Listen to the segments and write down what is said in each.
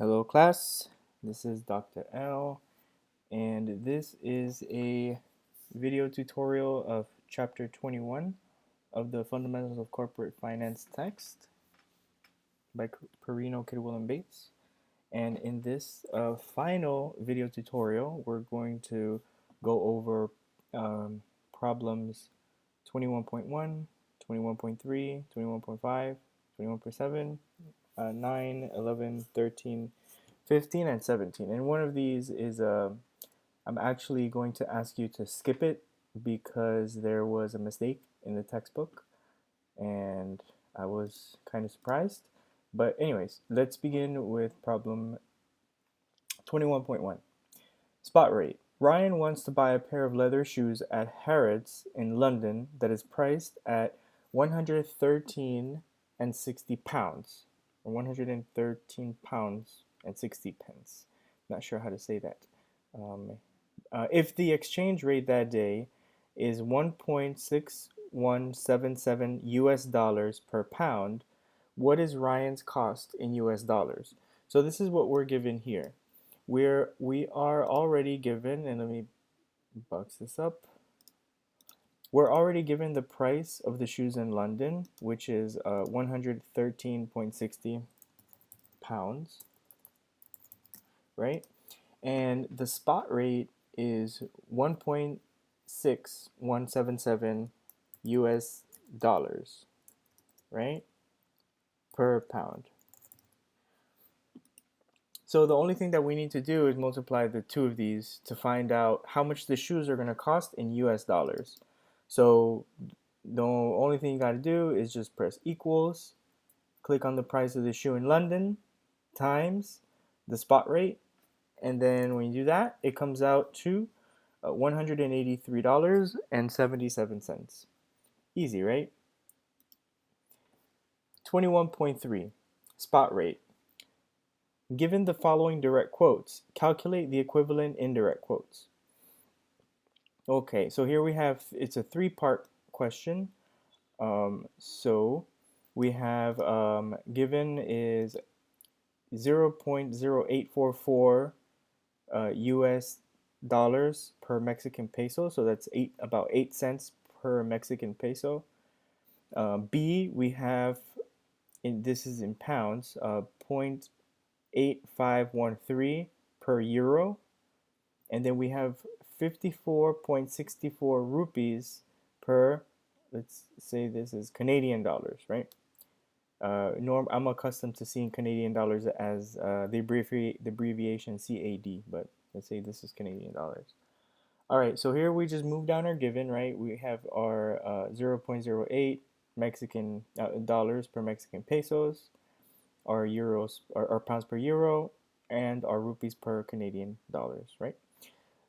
Hello class, this is Dr. L and this is a video tutorial of chapter 21 of the Fundamentals of Corporate Finance text by Perino, Kidwell, and Bates. And in this final video tutorial, we're going to go over problems 21.1, 21.3, 21.5, 21.7, 9, 11, 13, 15 and 17. And one of these is I'm actually going to ask you to skip it because there was a mistake in the textbook and I was kind of surprised. But anyways, let's begin with problem 21.1. Spot rate. Ryan wants to buy a pair of leather shoes at Harrods in London that is priced at 113 and 60 pounds, or 113 pounds and 60 pence. Not sure how to say that. Um, if the exchange rate that day is 1.6177 US dollars per pound, what is Ryan's cost in US dollars? So this is what we're given here. We are already given, and let me box this up. We're already given the price of the shoes in London, which is 113.60 pounds, right? And the spot rate is 1.6177 US dollars, right? Per pound. So the only thing that we need to do is multiply the two of these to find out how much the shoes are going to cost in US dollars. So the only thing you got to do is just press equals, click on the price of the shoe in London, times the spot rate, and then when you do that, it comes out to $183.77. Easy, right? 21.3, spot rate. Given the following direct quotes, calculate the equivalent indirect quotes. Okay, so here we have, it's a three-part question. So we have given is 0.0844 US dollars per Mexican peso, so that's about 8 cents per Mexican peso. B, we have, this is in pounds, 0.8513 per euro. And then we have 54.64 rupees per, let's say this is Canadian dollars, right? I'm accustomed to seeing Canadian dollars as the abbreviation CAD, but let's say this is Canadian dollars. All right, so here we just move down our given, right? We have our 0.08 Mexican dollars per Mexican pesos, our euros, our pounds per euro, and our rupees per Canadian dollars, right?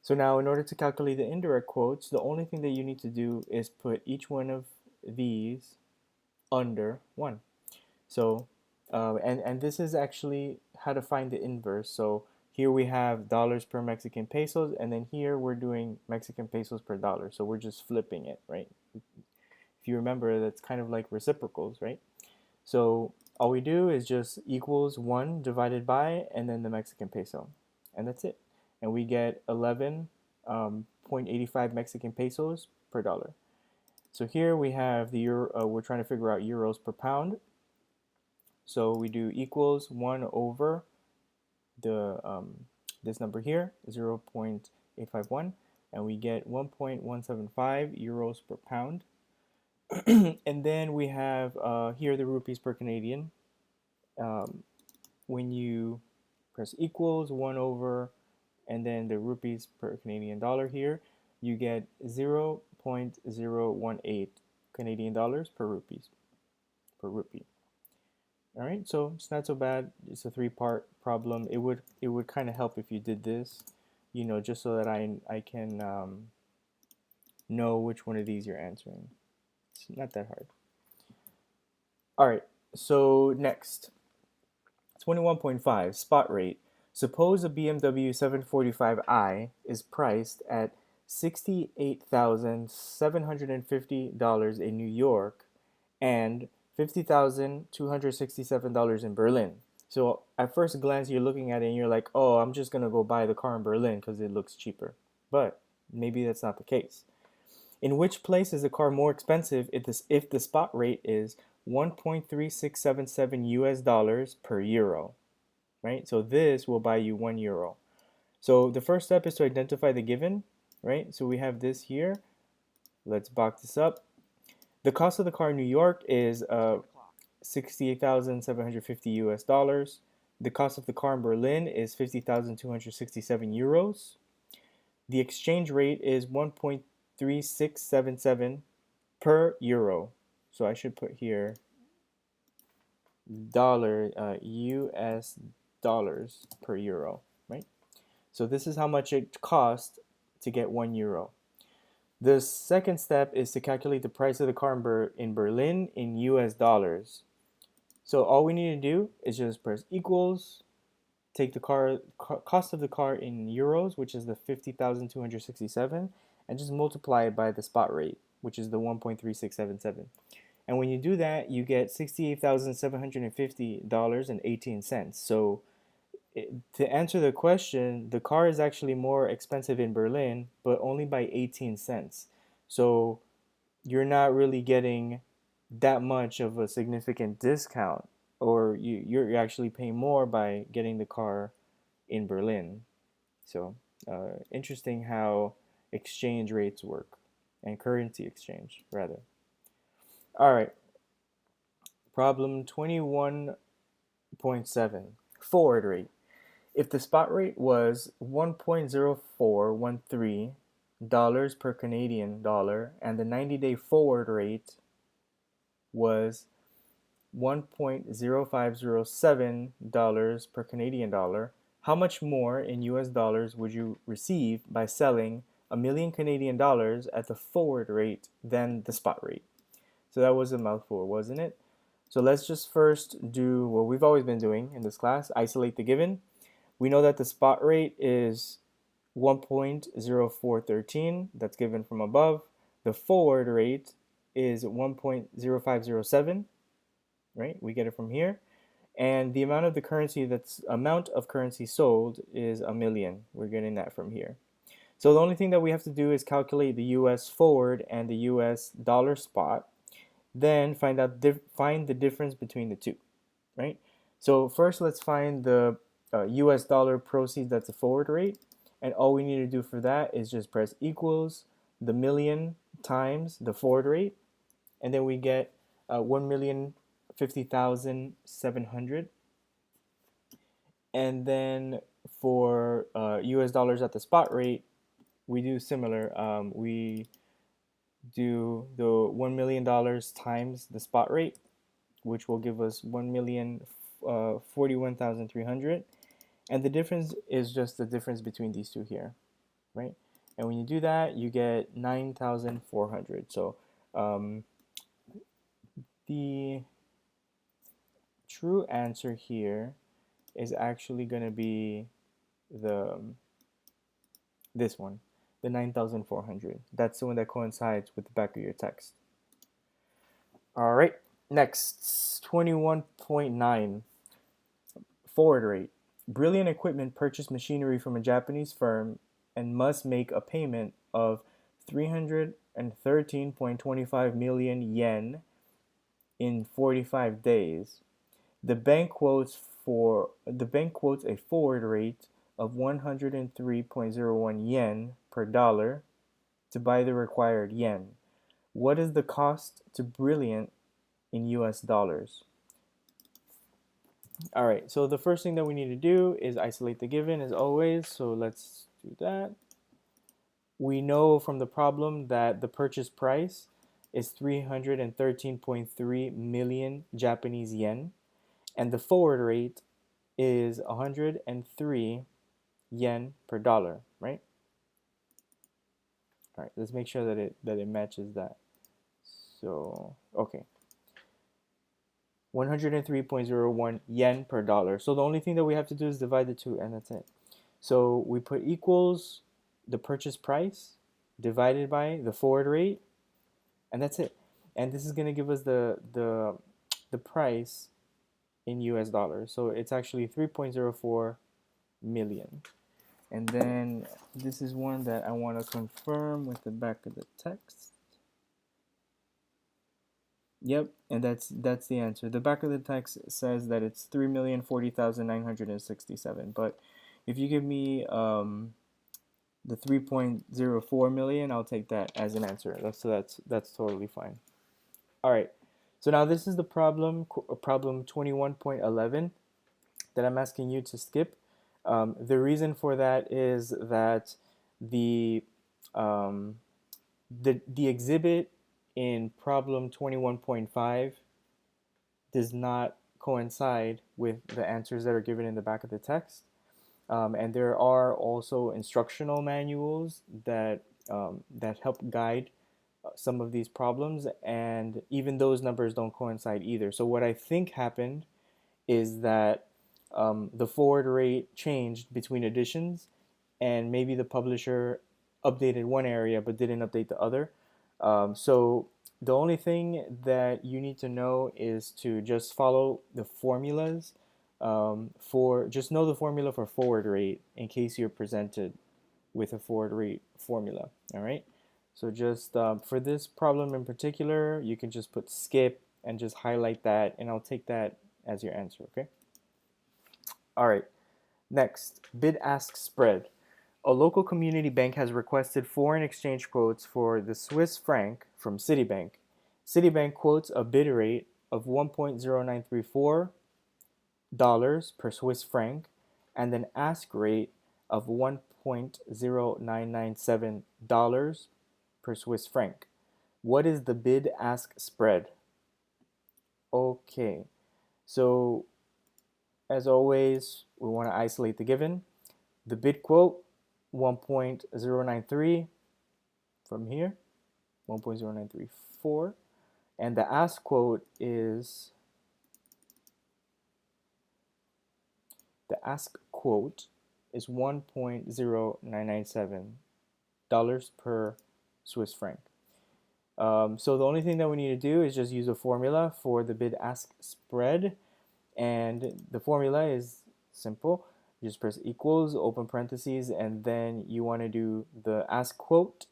So now in order to calculate the indirect quotes, the only thing that you need to do is put each one of these under 1. So, and this is actually how to find the inverse. So here we have dollars per Mexican pesos, and then here we're doing Mexican pesos per dollar. So we're just flipping it, right? If you remember, that's kind of like reciprocals, right? So all we do is just equals 1 divided by, and then the Mexican peso. And that's it. And we get 11.85 Mexican pesos per dollar. So here we have the euro, we're trying to figure out euros per pound. So we do equals 1 over the this number here, 0.851, and we get 1.175 euros per pound. And then we have here the rupees per Canadian. When you press equals 1 over and then the rupees per Canadian dollar here, you get 0.018 Canadian dollars per rupee. All right, so it's not so bad. It's a three-part problem. It would kind of help if you did this, just so that I can know which one of these you're answering. It's not that hard. All right, so next, 21.5, spot rate. Suppose a BMW 745i is priced at $68,750 in New York and $50,267 in Berlin. So at first glance, you're looking at it and you're like, oh, I'm just gonna go buy the car in Berlin because it looks cheaper. But maybe that's not the case. In which place is the car more expensive if the spot rate is 1.3677 US dollars per euro, right? So this will buy you 1 euro. So the first step is to identify the given, right? So we have this here. Let's box this up. The cost of the car in New York is 68,750 US dollars. The cost of the car in Berlin is 50,267 euros. The exchange rate is 1.3677 per euro. So I should put here US dollars per euro, right? So this is how much it costs to get 1 euro. The second step is to calculate the price of the car in Berlin in US dollars. So all we need to do is just press equals, take the cost of the car in euros, which is the 50,267, and just multiply it by the spot rate, which is the 1.3677. And when you do that, you get $68,750.18. So to answer the question, the car is actually more expensive in Berlin, but only by 18 cents. So you're not really getting that much of a significant discount, or you're actually paying more by getting the car in Berlin. So interesting how exchange rates work, and currency exchange rather. All right, problem 21.7, forward rate. If the spot rate was 1.0413 dollars per Canadian dollar and the 90-day forward rate was $1.0507 per Canadian dollar, how much more in US dollars would you receive by selling a million Canadian dollars at the forward rate than the spot rate? So that was a mouthful, wasn't it? So let's just first do what we've always been doing in this class, isolate the given. We know that the spot rate is 1.0413, that's given from above. The forward rate is 1.0507, right? We get it from here. And the amount of the currency sold is a million. We're getting that from here. So the only thing that we have to do is calculate the US forward and the US dollar spot, then find the difference between the two, right? So first let's find the US dollar proceeds, that's the forward rate, and all we need to do for that is just press equals the million times the forward rate, and then we get 1,050,700. And then for US dollars at the spot rate, we do similar. We do the $1 million times the spot rate, which will give us 1,041,300. And the difference is just the difference between these two here, right? And when you do that, you get 9,400. So the true answer here is actually going to be this one, the 9,400. That's the one that coincides with the back of your text. All right, next, 21.9, forward rate. Brilliant Equipment purchased machinery from a Japanese firm and must make a payment of 313.25 million yen in 45 days. The bank quotes a forward rate of 103.01 yen per dollar to buy the required yen. What is the cost to Brilliant in US dollars? All right, so the first thing that we need to do is isolate the given as always. So let's do that. We know from the problem that the purchase price is 313.3 million Japanese yen, and the forward rate is 103 yen per dollar, right? All right, let's make sure that it matches that. So, okay. 103.01 yen per dollar. So the only thing that we have to do is divide the two, and that's it. So we put equals the purchase price divided by the forward rate, and that's it. And this is going to give us the price in US dollars. So it's actually 3.04 million. And then this is one that I want to confirm with the back of the text. Yep, and that's the answer. The back of the text says that it's 3,040,967. But if you give me the 3.04 million, I'll take that as an answer. That's totally fine. All right. So now this is the problem 21.11 that I'm asking you to skip. The reason for that is that the um, the exhibit in problem 21.5 does not coincide with the answers that are given in the back of the text. And there are also instructional manuals that help guide some of these problems, and even those numbers don't coincide either. So what I think happened is that the forward rate changed between editions, and maybe the publisher updated one area but didn't update the other. So the only thing that you need to know is to just follow the formulas just know the formula for forward rate in case you're presented with a forward rate formula. All right. So just for this problem in particular, you can just put skip and just highlight that, and I'll take that as your answer. Okay. All right. Next, bid-ask spread. A local community bank has requested foreign exchange quotes for the Swiss franc from Citibank. Citibank quotes a bid rate of 1.0934 dollars per Swiss franc and an ask rate of 1.0997 dollars per Swiss franc. What is the bid ask spread? Okay, so as always, we want to isolate the given. The bid quote 1.093 from here, 1.0934, and the ask quote is $1.0997 per Swiss franc. So the only thing that we need to do is just use a formula for the bid-ask spread, and the formula is simple. You just press equals, open parentheses, and then you want to do the ask quote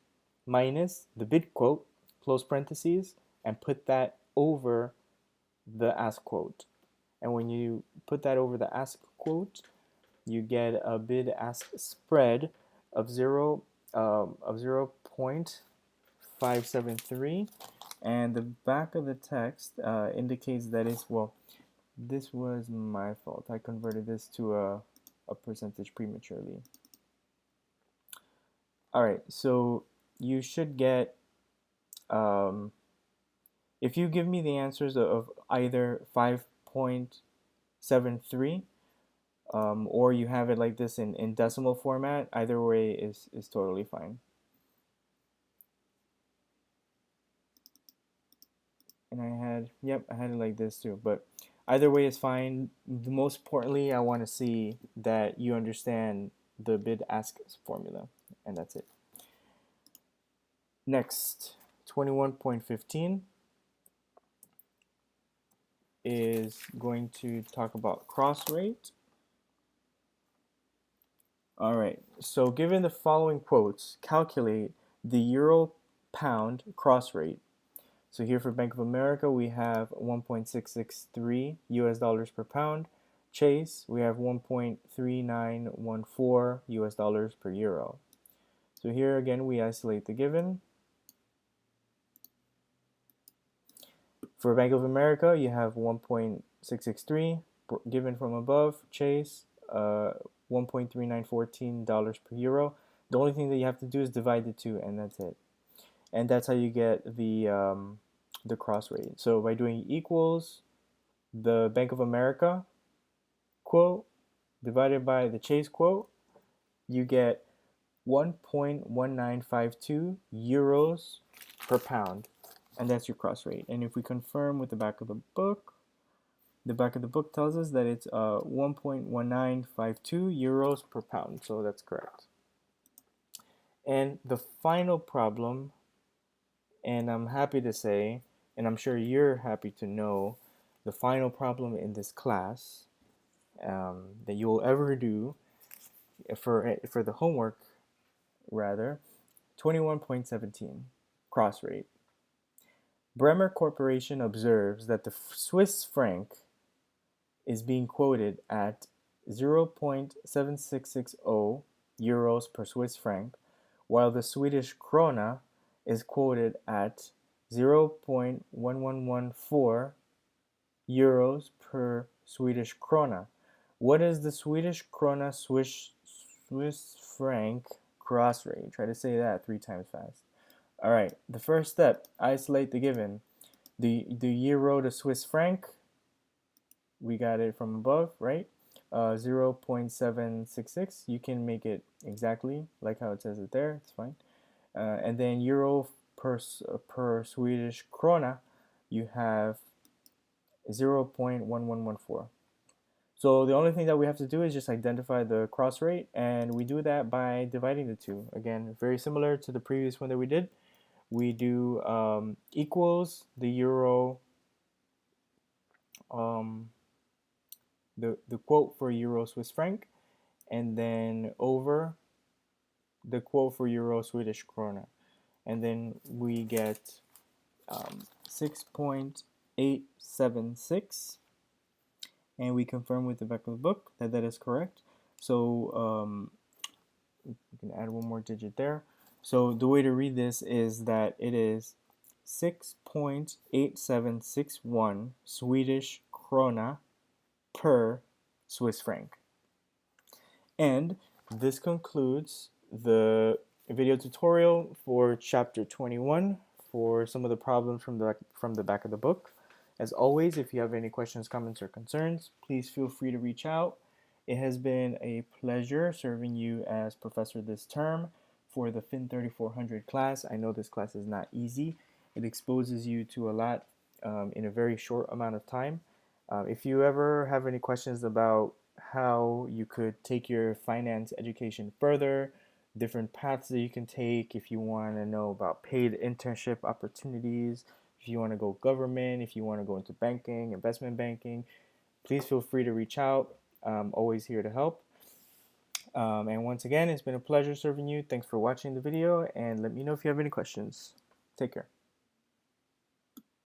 minus the bid quote, close parentheses, and put that over the ask quote. And when you put that over the ask quote, you get a bid-ask spread of 0.573, and the back of the text indicates that it's, well, this was my fault. I converted this to a percentage prematurely. All right, so you should get, if you give me the answers of either 5.73 or you have it like this in decimal format, either way is totally fine. And I had it like this too, but either way is fine. Most importantly, I want to see that you understand the bid-ask formula, and that's it. Next, 21.15 is going to talk about cross rate. All right, so given the following quotes, calculate the euro-pound cross rate. So here for Bank of America, we have 1.663 US dollars per pound. Chase, we have 1.3914 US dollars per euro. So here again, we isolate the given. For Bank of America, you have 1.663 given from above. Chase, $1.3914 per euro. The only thing that you have to do is divide the two, and that's it. And that's how you get the cross rate. So by doing equals the Bank of America quote divided by the Chase quote, you get 1.1952 euros per pound, and that's your cross rate. And if we confirm with the back of the book tells us that it's 1.1952 euros per pound, so that's correct. And the final problem, and I'm happy to say, and I'm sure you're happy to know, the final problem in this class that you'll ever do for the homework, rather, 21.17, cross rate. Bremer Corporation observes that the Swiss franc is being quoted at 0.7660 euros per Swiss franc, while the Swedish krona is quoted at 0.1114 euros per Swedish krona. What is the Swedish krona Swiss franc cross rate? Try to say that 3 times fast. All right, the first step, isolate the given. The euro to Swiss franc, we got it from above, right? 0.766. You can make it exactly like how it says it there. It's fine. And then euro per Swedish krona, you have 0.1114. So the only thing that we have to do is just identify the cross rate, and we do that by dividing the two. Again, very similar to the previous one that we did. We do equals the euro, the quote for euro Swiss franc, and then over the quote for euro Swedish krona. And then we get 6.876, and we confirm with the back of the book that that is correct. So you can add one more digit there. So the way to read this is that it is 6.8761 Swedish krona per Swiss franc. And this concludes the video tutorial for chapter 21 for some of the problems from the back of the book. As always, if you have any questions, comments, or concerns, please feel free to reach out. It has been a pleasure serving you as professor this term for the Fin 3400 class. I know this class is not easy. It exposes you to a lot in a very short amount of time. If you ever have any questions about how you could take your finance education further, different paths that you can take, if you want to know about paid internship opportunities, if you want to go government, if you want to go into banking, investment banking, please feel free to reach out. I'm always here to help. And once again, it's been a pleasure serving you. Thanks for watching the video, and let me know if you have any questions. Take care.